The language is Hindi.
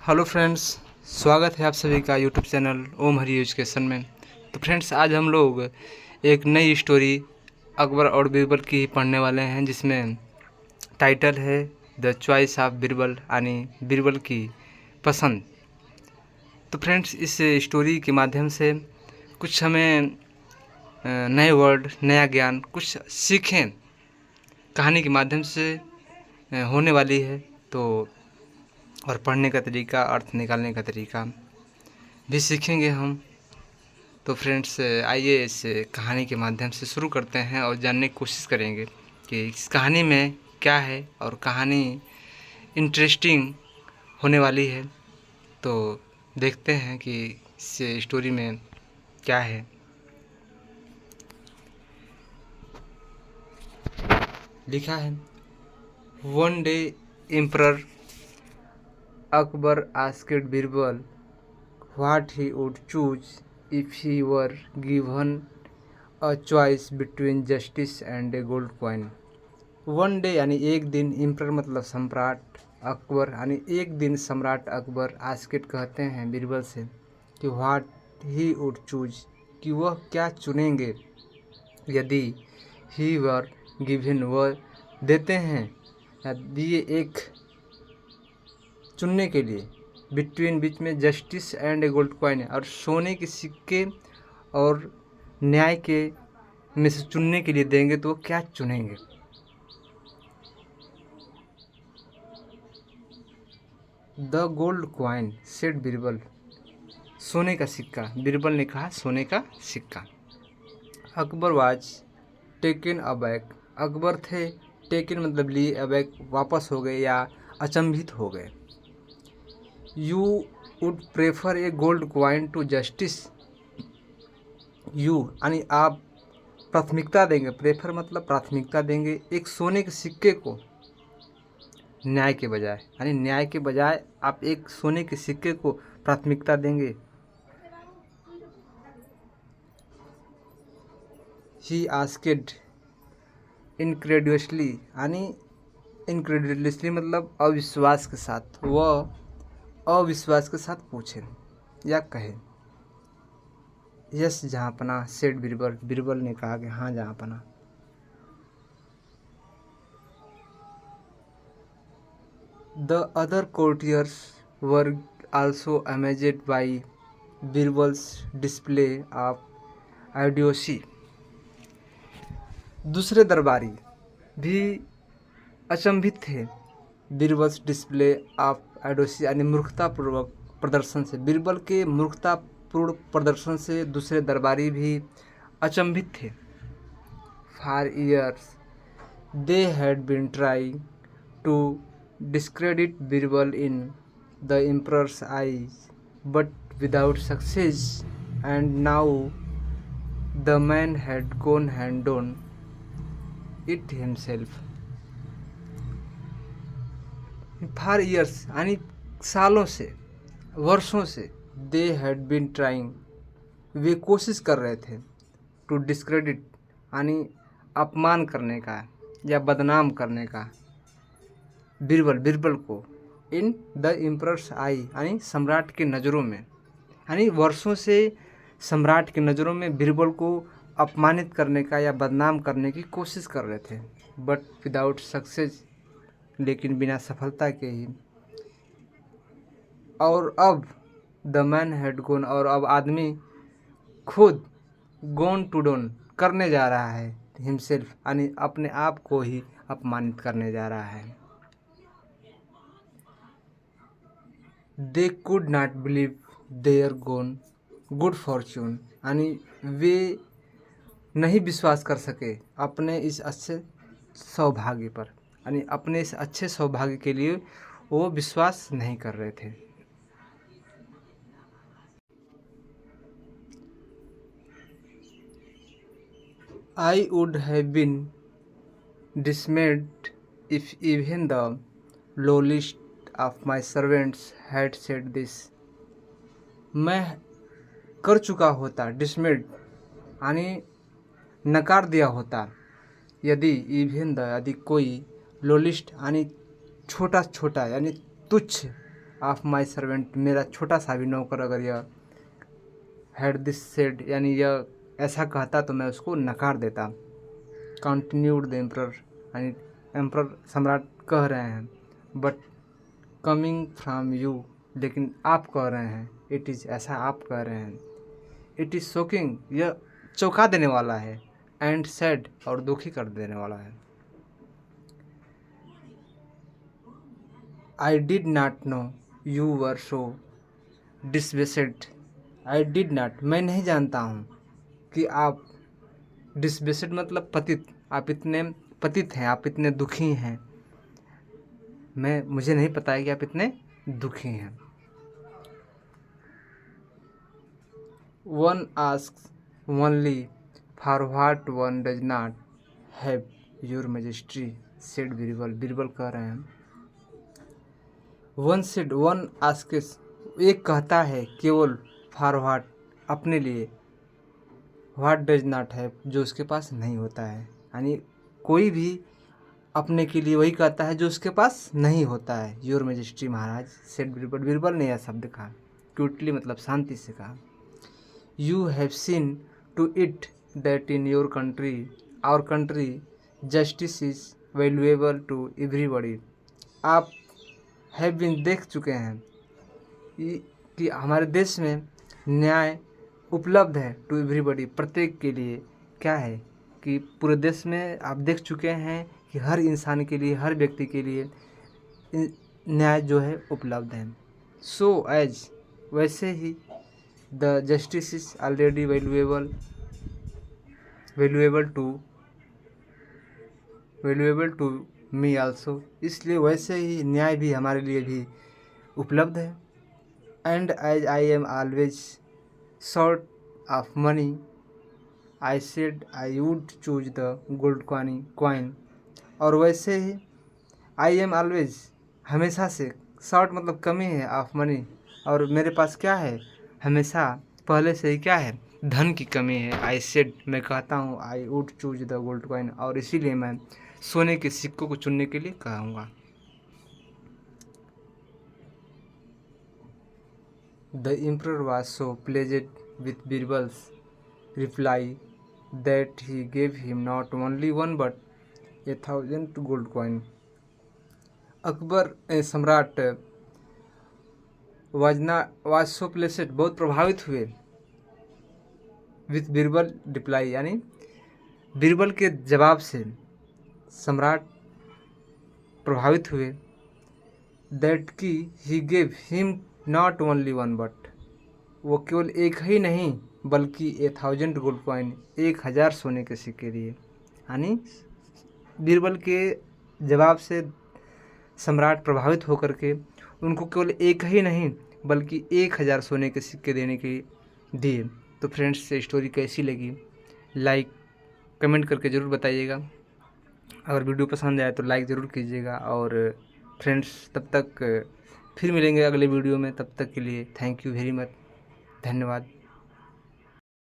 हेलो फ्रेंड्स, स्वागत है आप सभी का YouTube channel Om Hari education में। तो फ्रेंड्स, आज हम लोग एक नई स्टोरी अकबर और बीरबल की पढ़ने वाले हैं, जिसमें टाइटल है द चॉइस ऑफ बीरबल यानी बीरबल की पसंद। तो फ्रेंड्स, इस स्टोरी के माध्यम से कुछ हमें नए वर्ड, नया ज्ञान कुछ सीखें, कहानी के माध्यम से होने वाली है। तो और पढ़ने का तरीका, अर्थ निकालने का तरीका भी सीखेंगे हम। तो फ्रेंड्स, आइए इस कहानी के माध्यम से शुरू करते हैं और जानने की कोशिश करेंगे कि इस कहानी में क्या है, और कहानी इंटरेस्टिंग होने वाली है। तो देखते हैं कि इस स्टोरी में क्या है। लिखा है, one day emperor Akbar asked Birbal what he would choose if he were given a choice between justice and a gold coin। One day यानी एक दिन, इम्पर मतलब सम्राट, अकबर यानी एक दिन सम्राट अकबर आस्केट कहते हैं बीरबल से कि व्हाट ही वुड चूज, कि वह क्या चुनेंगे यदि ही वर गिवन, वह देते हैं या दिए एक चुनने के लिए, बिटवीन बीच में justice and A gold coin, और सोने के सिक्के और न्याय के में से चुनने के लिए देंगे, तो वो क्या चुनेंगे। The gold coin said Birbal, सोने का सिक्का, बीरबल ने कहा सोने का सिक्का। Akbar was taken aback, Akbar थे टेकन मतलब लिए, अबैक वापस हो गए या अचंभित हो गए। You would prefer a gold coin to justice, you यानी आप प्राथमिकता देंगे, प्रेफर मतलब प्राथमिकता देंगे एक सोने के सिक्के को न्याय के बजाय, यानी न्याय के बजाय आप एक सोने के सिक्के को प्राथमिकता देंगे। ही आस्क्ड इनक्रेडुअसली, यानी इनक्रेडुअसली मतलब अविश्वास के साथ, वह अविश्वास के साथ पूछे या कहे। यस जहाँपना सेड बीरबल, बीरबल ने कहा कि हाँ जहाँपना। The other courtiers were also amazed by Birbal's display of idiocy, दूसरे दरबारी भी अचंभित थे बीरबल्स डिस्प्ले ऑफ आइडियोसी यानी मूर्खतापूर्वक प्रदर्शन से, बीरबल के मूर्खतापूर्ण प्रदर्शन से दूसरे दरबारी भी अचंभित थे। For years they had been trying to discredit Birbal in the emperor's eyes, but without success, and now the man had gone hand on it himself। For years यानी सालों से, वर्षों से, they had been trying, वे कोशिश कर रहे थे, to discredit यानी अपमान करने का या बदनाम करने का, बीरबल को, इन द एम्परर्स आई यानी सम्राट के नज़रों में, यानी वर्षों से सम्राट की नज़रों में बीरबल को अपमानित करने का या बदनाम करने की कोशिश कर रहे थे, बट विदाउट सक्सेस, लेकिन बिना सफलता के ही। और अब द मैन हैड गोन, और अब आदमी खुद गोन टू डोन करने जा रहा है, हिमसेल्फ यानी अपने आप को ही अपमानित करने जा रहा है। They could not believe their own good fortune, यानी वे नहीं विश्वास कर सके अपने इस अच्छे सौभाग्य पर, यानी अपने इस अच्छे सौभाग्य के लिए वो विश्वास नहीं कर रहे थे। I would have been dismayed if even the lowest of my servants had said this, मैं कर चुका होता, डिसमेड यानी नकार दिया होता, यदि इवन द, यदि कोई लोलिस्ट यानी छोटा छोटा यानी तुच्छ ऑफ माई सर्वेंट, मेरा छोटा सा भी नौकर अगर यह हैड दिस सेड यानी यह ऐसा कहता तो मैं उसको नकार देता। कंटिन्यूड द एम्परर, यानी एम्परर सम्राट कह रहे हैं, बट कमिंग फ्रॉम यू, लेकिन आप कह रहे हैं, इट इज़ ऐसा आप कह रहे हैं, इट इज़ शॉकिंग, यह चौंका देने वाला है, एंड सैड और दुखी कर देने वाला है। I did not know you were so debased, I did not, मैं नहीं जानता हूँ कि आप डिसबेसेड मतलब पतित, आप इतने पतित हैं, आप इतने दुखी हैं, मुझे नहीं पता है कि आप इतने दुखी हैं। One asks only for what one does not have your majesty said Birbal, Birbal कह रहे हैं। वन सेड, वन आस्क्स, एक कहता है केवल, फॉर व्हाट अपने लिए, व्हाट डज नॉट हैव जो उसके पास नहीं होता है, यानी कोई भी अपने के लिए वही कहता है जो उसके पास नहीं होता है। योर मैजेस्टी महाराज सेड बीरबल, बीरबल ने यह शब्द कहा, क्यूटली मतलब शांति से कहा। You have seen to it that in your country, our country, justice is valuable to everybody, आप हैव बीन देख चुके हैं कि हमारे देश में न्याय उपलब्ध है, टू एवरीबॉडी प्रत्येक के लिए, क्या है कि पूरे देश में आप देख चुके हैं कि हर इंसान के लिए, हर व्यक्ति के लिए न्याय जो है उपलब्ध है। सो एज, वैसे ही, the justice is already valuable to me also, इसलिए वैसे ही न्याय भी हमारे लिए भी उपलब्ध है। And as I am always short of money, I said I would choose the gold coin, और वैसे ही आई एम ऑलवेज, हमेशा से, शॉर्ट मतलब कमी है, ऑफ मनी, और मेरे पास क्या है, हमेशा पहले से ही क्या है, धन की कमी है। आई सेड, मैं कहता हूँ, आई would choose the gold coin, और इसीलिए मैं सोने के सिक्कों को चुनने के लिए कहूँगा। The emperor was so pleased with Birbal's reply that he gave him not only one but 1,000 gold coin. Akbar सम्राट वाज सो प्लेसेड, बहुत प्रभावित हुए, विथ बीरबल रिप्लाई, यानी बीरबल के जवाब से सम्राट प्रभावित हुए, दैट की ही gave him not only one but, वो केवल एक ही नहीं बल्कि 1,000 गोल्ड कॉइन, 1,000 सोने के सिक्के दिए। यानी बीरबल के जवाब से सम्राट प्रभावित होकर के उनको केवल एक ही नहीं बल्कि 1,000 सोने के सिक्के देने के दिए। तो फ्रेंड्स, ये स्टोरी कैसी लगी, लाइक कमेंट करके ज़रूर बताइएगा। अगर वीडियो पसंद आए तो लाइक ज़रूर कीजिएगा। और फ्रेंड्स, तब तक फिर मिलेंगे अगले वीडियो में, तब तक के लिए थैंक यू वेरी मच, धन्यवाद।